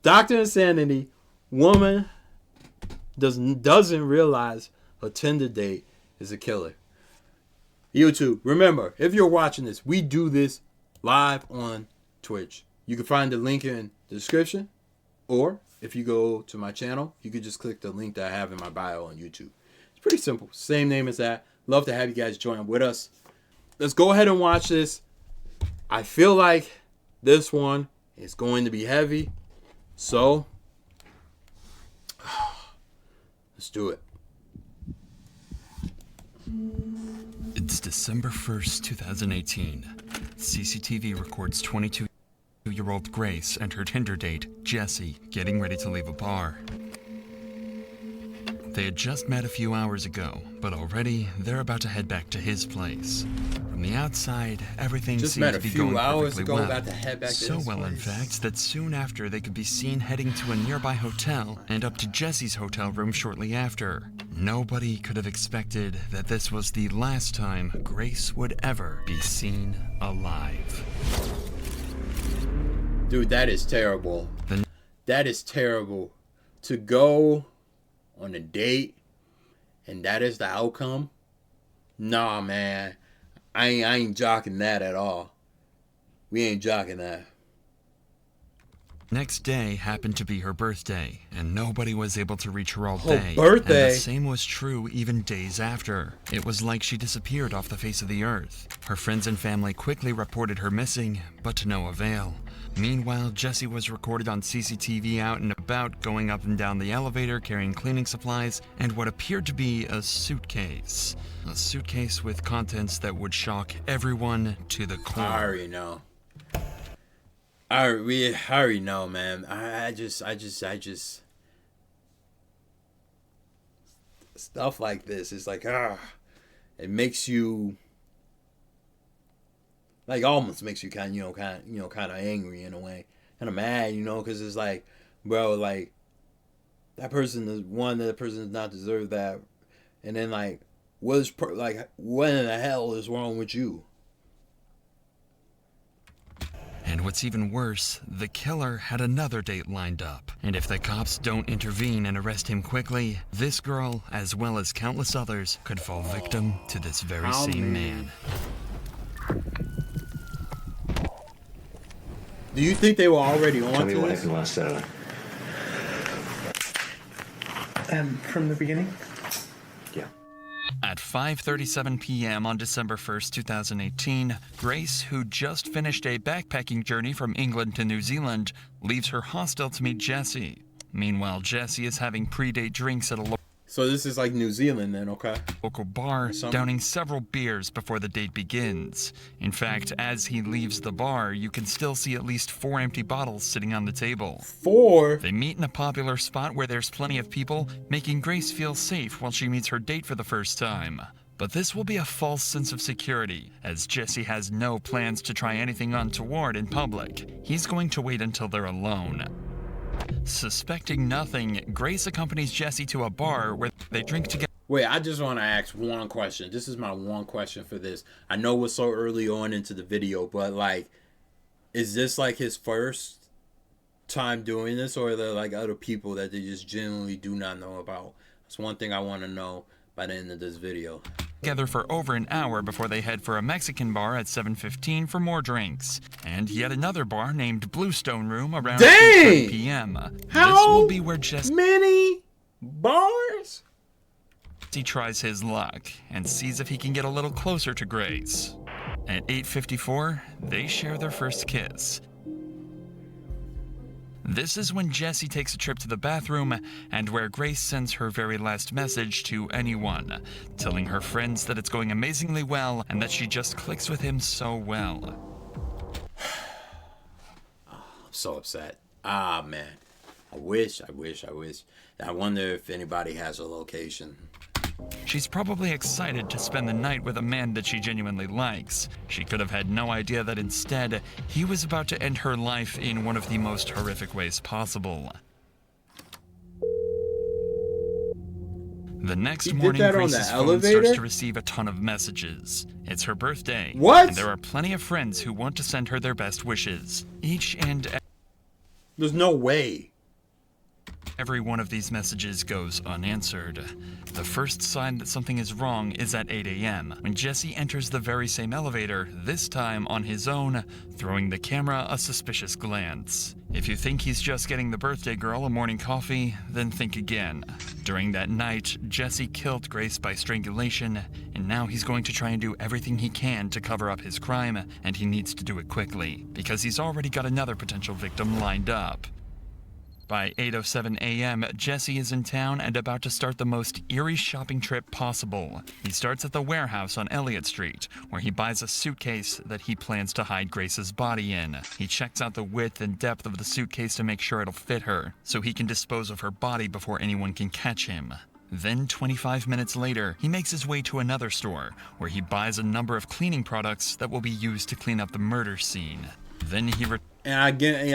Dr. Insanity, woman doesn't realize her Tinder date is a killer. YouTube, remember, if you're watching this, we do this live on Twitch. You can find the link in the description, or if you go to my channel, you can just click the link that I have in my bio on YouTube. It's pretty simple. Same name as that. Love to have you guys join with us. Let's go ahead and watch this. I feel like this one is going to be heavy, so let's do it. It's December 1st, 2018. CCTV records 22-year-old Grace and her Tinder date, Jesse, getting ready to leave a bar. They had just met a few hours ago, but already they're about to head back to his place. From the outside, everything seemed to be going perfectly well. About to head back to so his well, place. in fact, that soon after they could be seen heading to a nearby hotel and up to Jesse's hotel room shortly after. Nobody could have expected that this was the last time Grace would ever be seen alive. Dude, that is terrible. That is terrible. To go on a date and that is the outcome? Nah, man. I ain't jocking that at all. We ain't jocking that. Next day happened to be her birthday, and nobody was able to reach her all day. Birthday? And the same was true even days after. It was like she disappeared off the face of the earth. Her friends and family quickly reported her missing, but to no avail. Meanwhile, Jesse was recorded on CCTV out and about, going up and down the elevator, carrying cleaning supplies, and what appeared to be a suitcase. A suitcase with contents that would shock everyone to the core. I already know. I already know, man. I just stuff like this is like, it makes you, like, almost makes you kind of angry in a way, kind of mad, because it's like, bro, like, that person does not deserve that, and then like, what in the hell is wrong with you? And what's even worse, the killer had another date lined up. And if the cops don't intervene and arrest him quickly, this girl, as well as countless others, could fall victim to this very same man. Do you think they were already on to this? Tell me what happened last Saturday. From the beginning? Yeah. At 5:37 p.m. on December 1st, 2018, Grace, who just finished a backpacking journey from England to New Zealand, leaves her hostel to meet Jesse. Meanwhile, Jesse is having pre-date drinks at a So this is like New Zealand then, okay? local bar, downing several beers before the date begins. In fact, as he leaves the bar, you can still see at least 4 empty bottles sitting on the table. 4? They meet in a popular spot where there's plenty of people, making Grace feel safe while she meets her date for the first time. But this will be a false sense of security, as Jesse has no plans to try anything untoward in public. He's going to wait until they're alone. Suspecting nothing, Grace accompanies Jesse to a bar where they drink together. Wait, I just want to ask one question. This is my one question for this. I know we're so early on into the video, but like, is this like his first time doing this, or are there like other people that they just genuinely do not know about? That's one thing I want to know by the end of this video. Together for over an hour before they head for a Mexican bar at 7:15 for more drinks. And yet another bar named Bluestone Room around 8:30 p.m. This will be where Jesse Many bars? tries his luck and sees if he can get a little closer to Grace. At 8:54, they share their first kiss. This is when Jesse takes a trip to the bathroom and where Grace sends her very last message to anyone, telling her friends that it's going amazingly well and that she just clicks with him so well. I'm so upset. Ah, man. I wish. I wonder if anybody has a location. She's probably excited to spend the night with a man that she genuinely likes. She could have had no idea that instead, he was about to end her life in one of the most horrific ways possible. The next morning, Grace's phone starts to receive a ton of messages. It's her birthday. What? And there are plenty of friends who want to send her their best wishes. There's no way. Every one of these messages goes unanswered. The first sign that something is wrong is at 8 a.m. when Jesse enters the very same elevator, this time on his own, throwing the camera a suspicious glance. If you think he's just getting the birthday girl a morning coffee, then think again. During that night, Jesse killed Grace by strangulation, and now he's going to try and do everything he can to cover up his crime, and he needs to do it quickly, because he's already got another potential victim lined up. By 8:07 a.m., Jesse is in town and about to start the most eerie shopping trip possible. He starts at the warehouse on Elliott Street, where he buys a suitcase that he plans to hide Grace's body in. He checks out the width and depth of the suitcase to make sure it'll fit her, so he can dispose of her body before anyone can catch him. Then, 25 minutes later, he makes his way to another store, where he buys a number of cleaning products that will be used to clean up the murder scene. Then he And I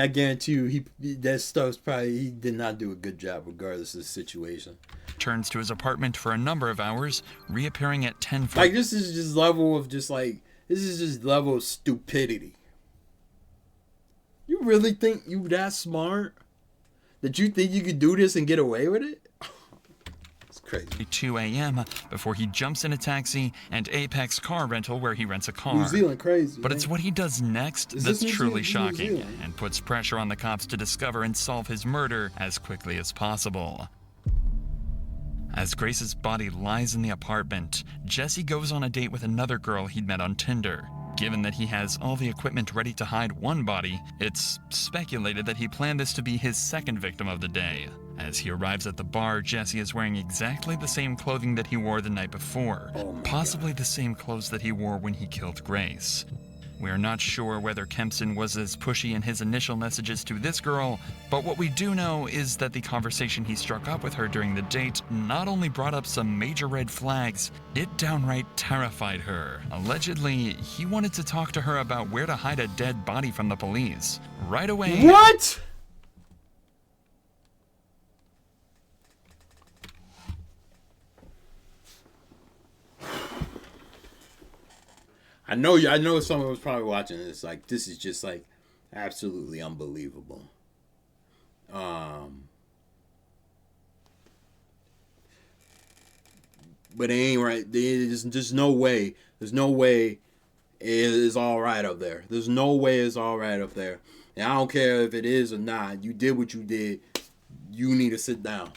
guarantee you, that stuff's probably, he did not do a good job regardless of the situation. returns to his apartment for a number of hours, reappearing at 10:40. Like, this is just level of level of stupidity. You really think you that smart? That you think you could do this and get away with it? It's crazy. 2 a.m. before he jumps in a taxi and Apex car rental where he rents a car. New Zealand crazy. But man. it's what he does next Is that's this New truly Zealand? New shocking Zealand? and puts pressure on the cops to discover and solve his murder as quickly as possible. As Grace's body lies in the apartment, Jesse goes on a date with another girl he'd met on Tinder. Given that he has all the equipment ready to hide one body, it's speculated that he planned this to be his second victim of the day. As he arrives at the bar, Jesse is wearing exactly the same clothing that he wore the night before, possibly the same clothes that he wore when he killed Grace. We are not sure whether Kempson was as pushy in his initial messages to this girl, but what we do know is that the conversation he struck up with her during the date not only brought up some major red flags, it downright terrified her. Allegedly, he wanted to talk to her about where to hide a dead body from the police. Right away... What? I know someone was probably watching this. Like, this is just like absolutely unbelievable. But it ain't right. There's just no way. There's no way it is all right up there. There's no way it's all right up there. And I don't care if it is or not. You did what you did. You need to sit down.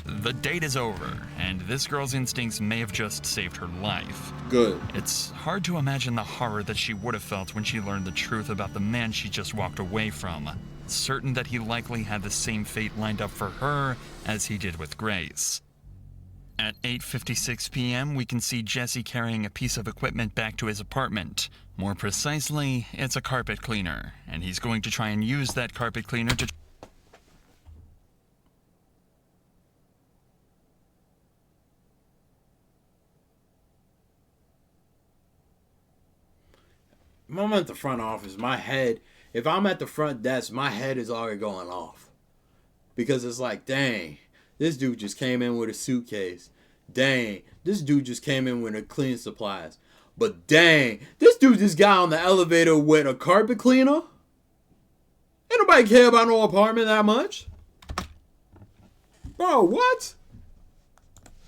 The date is over, and this girl's instincts may have just saved her life. Good. It's hard to imagine the horror that she would have felt when she learned the truth about the man she just walked away from, certain that he likely had the same fate lined up for her as he did with Grace. At 8:56 p.m., we can see Jesse carrying a piece of equipment back to his apartment. More precisely, it's a carpet cleaner, and he's going to try and use that carpet cleaner to... If I'm at the front office, my head, if I'm at the front desk, my head is already going off. Because it's like, dang, this dude just came in with a suitcase. Dang, this dude just came in with a cleaning supplies. But dang, this dude just got on the elevator with a carpet cleaner? Ain't nobody care about no apartment that much. Bro, what?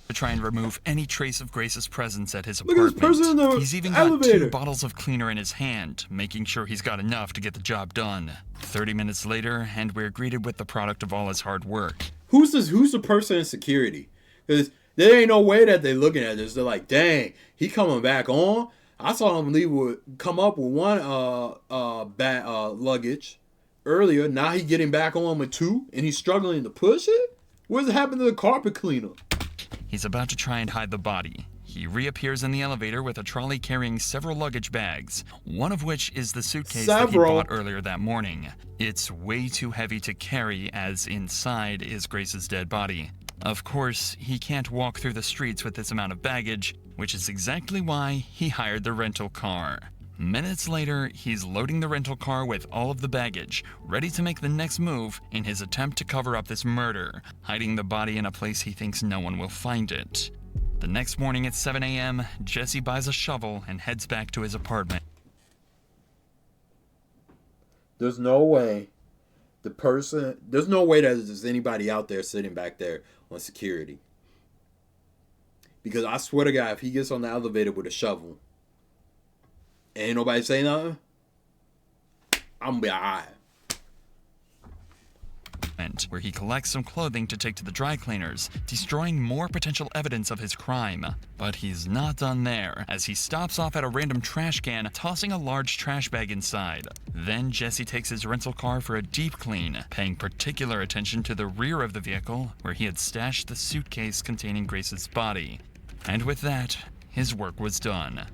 to try and remove any trace of Grace's presence at his Look at this apartment. person in the He's even got elevator. 2 bottles of cleaner in his hand, making sure he's got enough to get the job done. 30 minutes later, and we're greeted with the product of all his hard work. Who's the person in security? Because there ain't no way that they're looking at this. They're like, dang, he coming back on? I saw him come up with one luggage earlier. Now he getting back on with 2, and he's struggling to push it? What's happened to the carpet cleaner? He's about to try and hide the body. He reappears in the elevator with a trolley carrying several luggage bags, one of which is the suitcase that he bought earlier that morning. It's way too heavy to carry, as inside is Grace's dead body. Of course, he can't walk through the streets with this amount of baggage, which is exactly why he hired the rental car. Minutes later, he's loading the rental car with all of the baggage, ready to make the next move in his attempt to cover up this murder, hiding the body in a place he thinks no one will find it. The next morning at 7 a.m., Jesse buys a shovel and heads back to his apartment. There's no way the person, there's no way that there's anybody out there sitting back there on security. Because I swear to God, if he gets on the elevator with a shovel, ain't nobody say nothing, I'm gonna be alright. Where he collects some clothing to take to the dry cleaners, destroying more potential evidence of his crime. But he's not done there, as he stops off at a random trash can, tossing a large trash bag inside. Then Jesse takes his rental car for a deep clean, paying particular attention to the rear of the vehicle, where he had stashed the suitcase containing Grace's body. And with that, his work was done.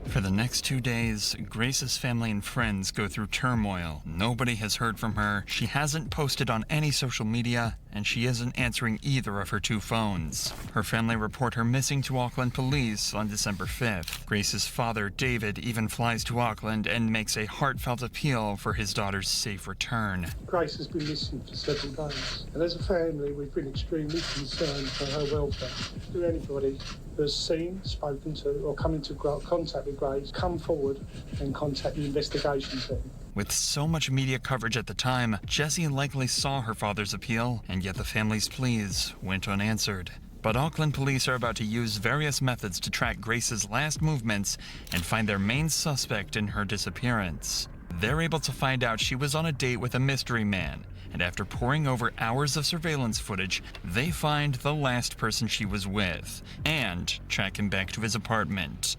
For the next 2 days, Grace's family and friends go through turmoil. Nobody has heard from her, she hasn't posted on any social media, and she isn't answering either of her 2 phones. Her family report her missing to Auckland police on December 5th. Grace's father, David, even flies to Auckland and makes a heartfelt appeal for his daughter's safe return. Grace has been missing for several days, and as a family, we've been extremely concerned for her welfare. To anybody who has seen, spoken to, or come into contact with Grace, come forward and contact the investigation team. With so much media coverage at the time, Jessie likely saw her father's appeal, and yet the family's pleas went unanswered. But Auckland police are about to use various methods to track Grace's last movements and find their main suspect in her disappearance. They're able to find out she was on a date with a mystery man, and after poring over hours of surveillance footage, they find the last person she was with, and track him back to his apartment.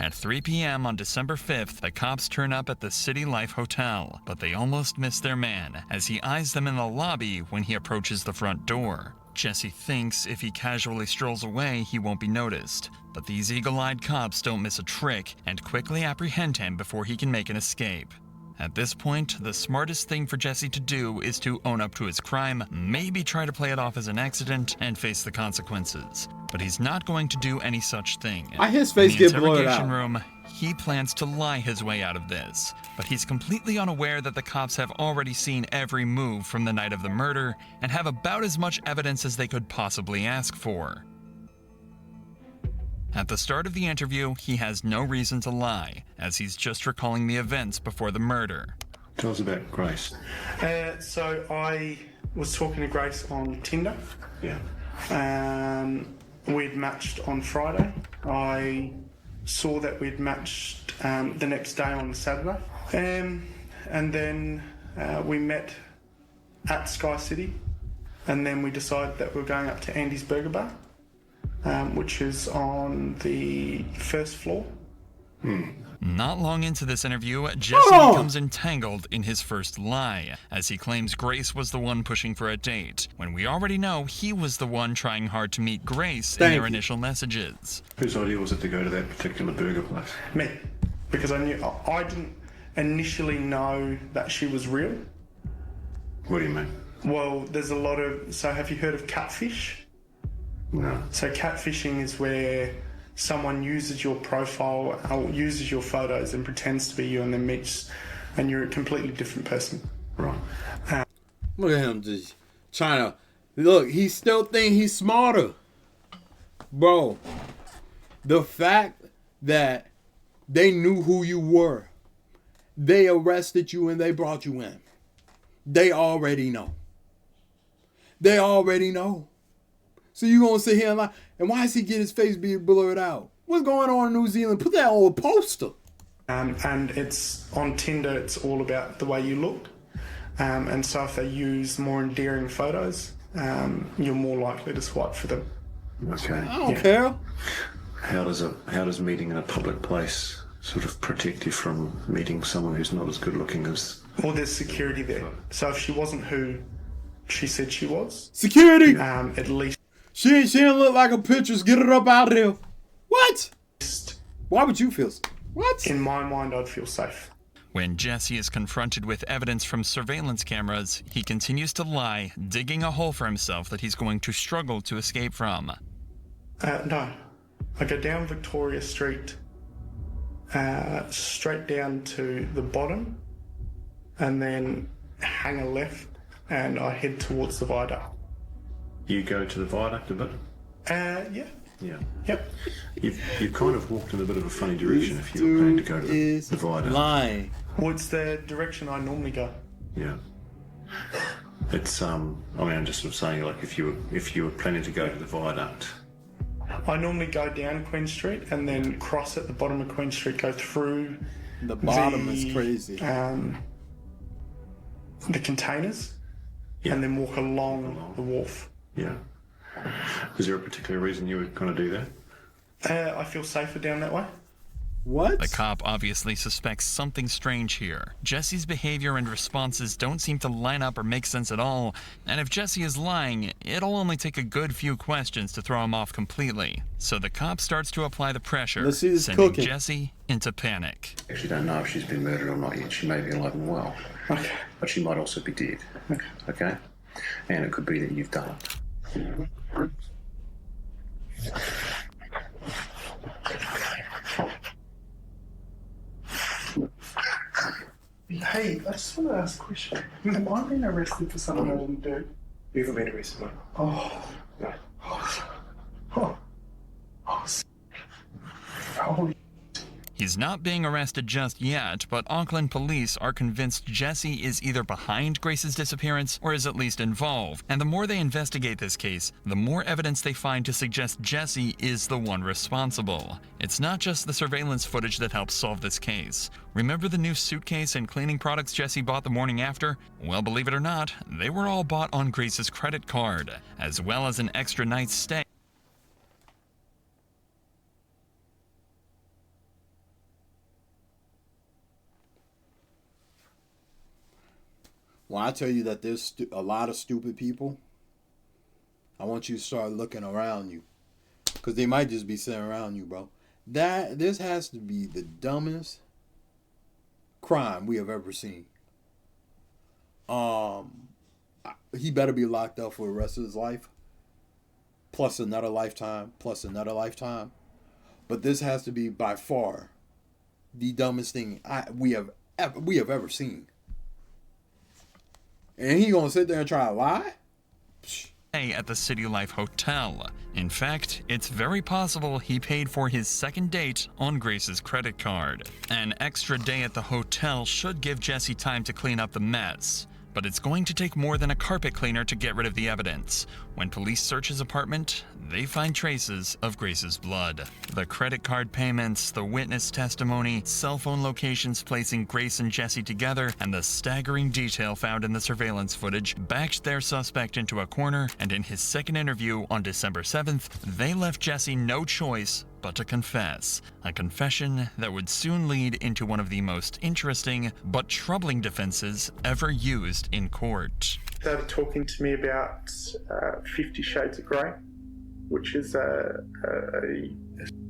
At 3 p.m. on December 5th, the cops turn up at the City Life Hotel, but they almost miss their man, as he eyes them in the lobby when he approaches the front door. Jesse thinks if he casually strolls away, he won't be noticed, but these eagle-eyed cops don't miss a trick and quickly apprehend him before he can make an escape. At this point, the smartest thing for Jesse to do is to own up to his crime, maybe try to play it off as an accident, and face the consequences. But he's not going to do any such thing. His face In the get blurred interrogation out. room, he plans to lie his way out of this, but he's completely unaware that the cops have already seen every move from the night of the murder and have about as much evidence as they could possibly ask for. At the start of the interview, he has no reason to lie, as he's just recalling the events before the murder. Tell us about Grace. So I was talking to Grace on Tinder. Yeah. We'd matched on Friday. I saw that we'd matched the next day on Saturday. And then we met at Sky City. And then we decided that we were going up to Andy's Burger Bar, which is on the first floor. Not long into this interview, Jesse becomes entangled in his first lie, as he claims Grace was the one pushing for a date, when we already know he was the one trying hard to meet Grace in their initial messages. Whose idea was it to go to that particular burger place? Me. Because I didn't initially know that she was real. What do you mean? Well, there's a lot of... So have you heard of catfish? No. So catfishing is where someone uses your profile or uses your photos and pretends to be you and then meets and you're a completely different person. Right. Look at him just trying to... Look, he still think he's smarter. Bro, the fact that they knew who you were, they arrested you and they brought you in. They already know. They already know. So you gonna sit here and lie? And why does he get his face being blurred out? What's going on in New Zealand? Put that on a poster. And it's on Tinder. It's all about the way you look. And so if they use more endearing photos, you're more likely to swipe for them. Okay. I don't care. How does meeting in a public place sort of protect you from meeting someone who's not as good looking as... Or there's security there. So if she wasn't who she said she was, Security. at least... She didn't look like her pictures. Get her up out of there. What? Why would you feel? What? In my mind, I'd feel safe. When Jesse is confronted with evidence from surveillance cameras, he continues to lie, digging a hole for himself that he's going to struggle to escape from. No. I go down Victoria Street, straight down to the bottom, and then hang a left, and I head towards the viaduct. You go to the viaduct a bit? Yeah. Yeah. Yep. You've kind of walked in a bit of a funny direction if you were planning to go to the viaduct. Lying. What's the direction I normally go? Yeah. It's I mean, I'm just sort of saying, like, if you were planning to go to the viaduct. I normally go down Queen Street and then cross at the bottom of Queen Street, go through The bottom is crazy. the containers, and then walk along the wharf. Yeah. Is there a particular reason you were going to do that? I feel safer down that way. What? The cop obviously suspects something strange here. Jesse's behavior and responses don't seem to line up or make sense at all, and if Jesse is lying, it'll only take a good few questions to throw him off completely. So the cop starts to apply the pressure, Let's see this sending cooking. Jesse into panic. Actually don't know if she's been murdered or not yet. She may be alive and well. Okay. But she might also be dead. Okay? And it could be that you've done it. Hey, I just want to ask a question. Am I being arrested for something I didn't do? You haven't been arrested, mate. Oh. No. Oh. Holy. He's not being arrested just yet, but Auckland police are convinced Jesse is either behind Grace's disappearance or is at least involved. And the more they investigate this case, the more evidence they find to suggest Jesse is the one responsible. It's not just the surveillance footage that helps solve this case. Remember the new suitcase and cleaning products Jesse bought the morning after? Well, believe it or not, they were all bought on Grace's credit card, as well as an extra night's stay. When I tell you that there's a lot of stupid people, I want you to start looking around you. Because they might just be sitting around you, bro. This has to be the dumbest crime we have ever seen. He better be locked up for the rest of his life. Plus another lifetime. Plus another lifetime. But this has to be by far the dumbest thing we have ever seen. And he gonna sit there and try to lie? At the City Life Hotel. In fact, it's very possible he paid for his second date on Grace's credit card. An extra day at the hotel should give Jesse time to clean up the mess. But it's going to take more than a carpet cleaner to get rid of the evidence. When police search his apartment, they find traces of Grace's blood. The credit card payments, the witness testimony, cell phone locations placing Grace and Jesse together, and the staggering detail found in the surveillance footage backed their suspect into a corner, and in his second interview on December 7th, they left Jesse no choice but to confess. A confession that would soon lead into one of the most interesting but troubling defenses ever used in court. Started talking to me about 50 Shades of Grey, which is a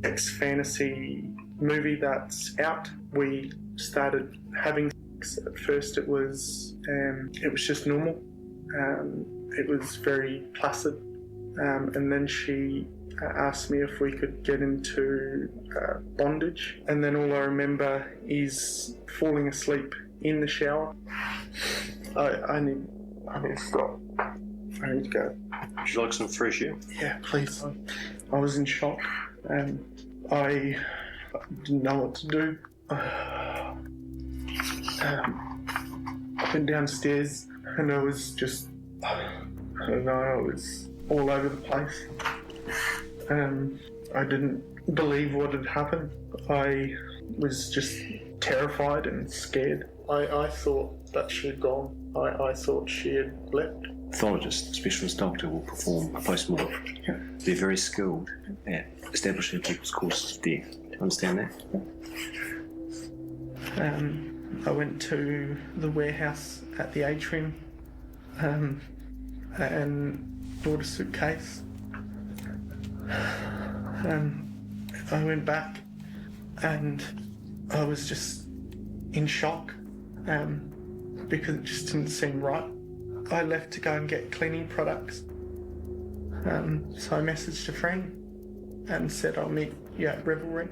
sex fantasy movie that's out. We started having sex. At first it was just normal. It was very placid. And then she asked me if we could get into bondage. And then all I remember is falling asleep in the shower. I need to stop. I need to go. Would you like some fresh air? Yeah, please. I was in shock and I didn't know what to do. I went downstairs and I was just, I don't know, I was all over the place. I didn't believe what had happened. I was just terrified and scared. I thought that she had gone. I thought she had left. Pathologist, specialist doctor will perform a post-mortem. Yeah. They're very skilled at establishing people's causes of death. Do you understand that? I went to the warehouse at the atrium and bought a suitcase. I went back and I was just in shock because it just didn't seem right. I left to go and get cleaning products. So I messaged a friend and said I'll meet you at Revelry.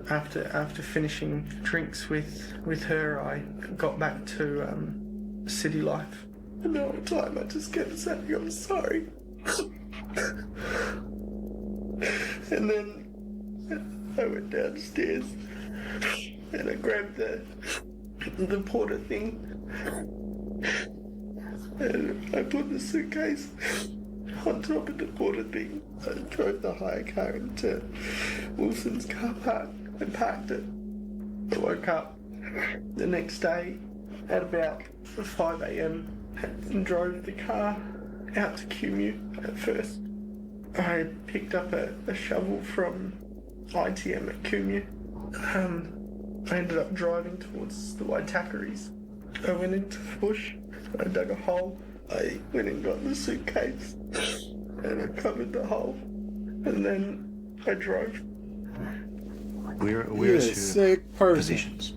After finishing drinks with her, I got back to City Life. And all the time I just kept saying I'm sorry. And then I went downstairs and I grabbed the the porter thing. And I put the suitcase on top of the porter thing. I drove the hire car into Wilson's car park and parked it. I woke up the next day at about 5 a.m. and drove the car out to Cumu. At first, I picked up a shovel from ITM at Cumu. I ended up driving towards the Waitakaries. I went into the bush, I dug a hole, I went and got the suitcase and I covered the hole, and then I drove. Where You're a is your sick person. positions?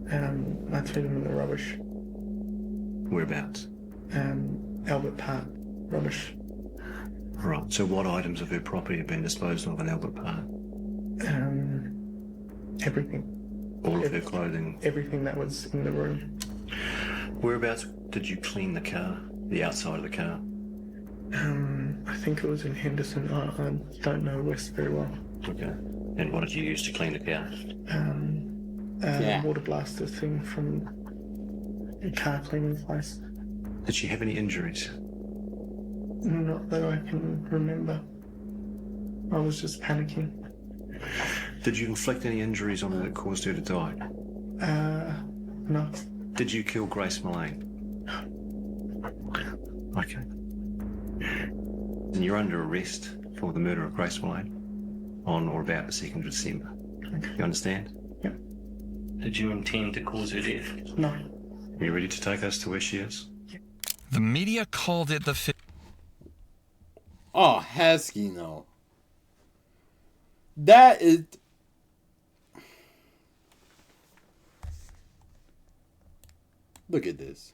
I threw them in the rubbish. Whereabouts? Albert Park, rubbish. Right. So what items of her property have been disposed of in Albert Park? Everything. All of her clothing. Everything that was in the room. Whereabouts did you clean the car? The outside of the car? I think it was in Henderson. I don't know West very well. Okay. And what did you use to clean the car? Water blaster thing from a car cleaning place. Did she have any injuries? Not that I can remember. I was just panicking. Did you inflict any injuries on her that caused her to die? No. Did you kill Grace Mullane? Okay. And you're under arrest for the murder of Grace Mullane on or about the 2nd of December. Okay. You understand? Yep. Did you intend to cause her death? No. Are you ready to take us to where she is? The media called it the Oh, Heskey, no. That is... Look at this.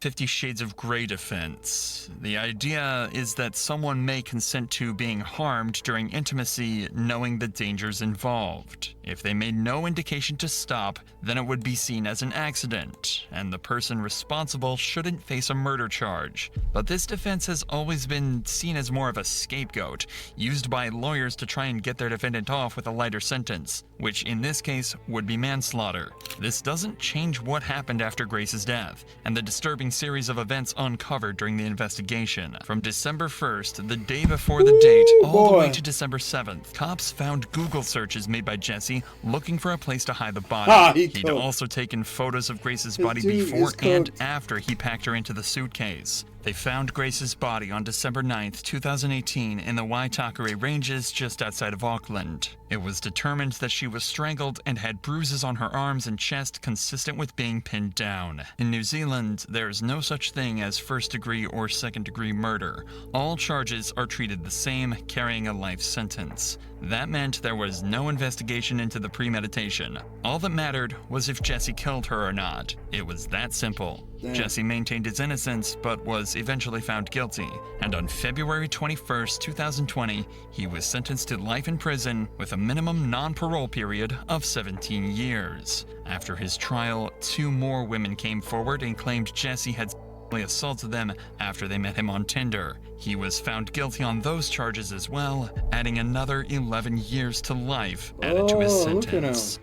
50 Shades of Grey defense. The idea is that someone may consent to being harmed during intimacy knowing the dangers involved. If they made no indication to stop, then it would be seen as an accident, and the person responsible shouldn't face a murder charge. But this defense has always been seen as more of a scapegoat, used by lawyers to try and get their defendant off with a lighter sentence, which in this case would be manslaughter. This doesn't change what happened after Grace's death, and the disturbing series of events uncovered during the investigation. From December 1st, the day before the date, all the way to December 7th, cops found Google searches made by Jesse looking for a place to hide the body. He'd also taken photos of Grace's body before and after he packed her into the suitcase. They found Grace's body on December 9th, 2018 in the Waitakere Ranges just outside of Auckland. It was determined that she was strangled and had bruises on her arms and chest consistent with being pinned down. In New Zealand, there is no such thing as first-degree or second-degree murder. All charges are treated the same, carrying a life sentence. That meant there was no investigation into the premeditation. All that mattered was if Jesse killed her or not. It was that simple. Damn. Jesse maintained his innocence, but was eventually found guilty. And on February 21st, 2020, he was sentenced to life in prison with a minimum non-parole period of 17 years. After his trial, 2 more women came forward and claimed Jesse had assaulted them after they met him on Tinder. He was found guilty on those charges as well, adding another 11 years to life added to his sentence.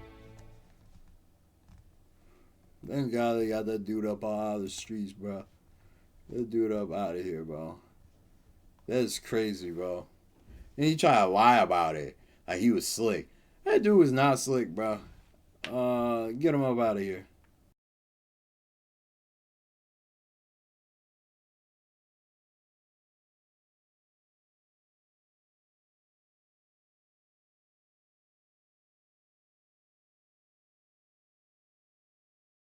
Thank God they got that dude up out of the streets, bro. That dude up out of here, bro. That is crazy, bro. And he tried to lie about it. Like he was slick. That dude was not slick, bro. Get him up out of here.